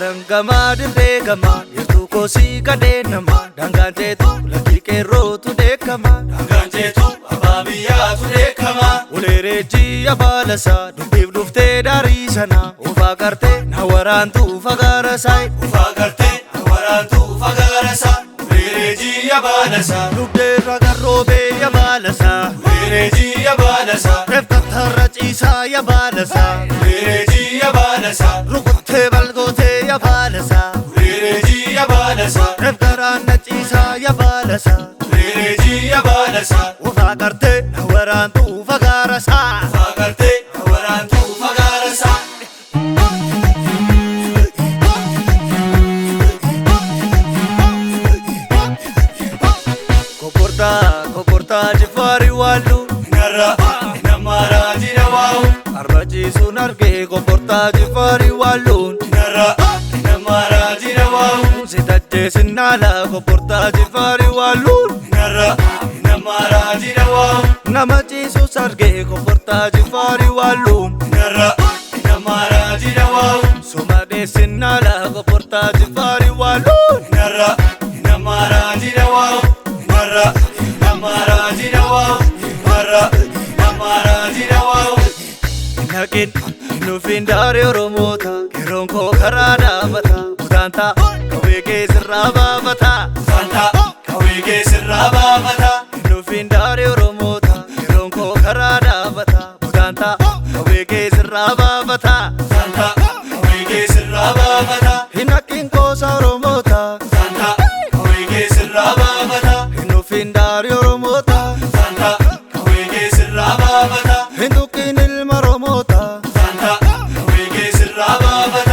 Garangama dirreegama yeroo koosii kadheenama dangaanteetu lakkii qeerrootu deekama dangaanteetu abbaa biyyaatu deekama uleereejii abaalasaa dubbiif dhuftee daarii sana ufaa gartee na waraantuu fagaarasaay ufaa gartee na waraantuu fagaarasaa uleereejii abaalasaa dubdeerra garroobee abaalasaa uleereejii abaalasaa reeffattarra ciisaa abaalasaa uleereejii abaalasaa rukuttee balgootee abaalasaa uleereejii abaalasaa reefgaraan na ciisaa abaalasaa uleereejii abaalasaa ufaa gartee na waraantuu fagaarasaa ufaa gartee na waraantuu fagaarasaa Koportaa jifaari waalu nara namara jira waaw arbaji sunarge koportaa jifaari waalu nara namara jira waaw sitaje sinala koportaa jifaari waalu nara namara jira waaw namaji susarge koportaa jifaari waalu nara namara jira waaw sumade sinala koportaa jifaari waalu nara namara jira waaw nara namara jira waaw nara namara jira waaw nakin nufin daare oromoota keroon koo karaa dhaabata mutaantaa kawwee keessirraa baafata mutaantaa kawwee keessirraa baafata nufin daare oromoota keroon koo karaa dhaabata mutaantaa kawwee keessirraa baafata mutaantaa kawwee keessirraa baafata hinakkin koosa oromoota mutaantaa kawwee keessirraa baafata nufin daare oromoota mutaantaa kawwee keessirraa baafata hindukin ilma oromoota mutaantaa kawwee keessirraa baafata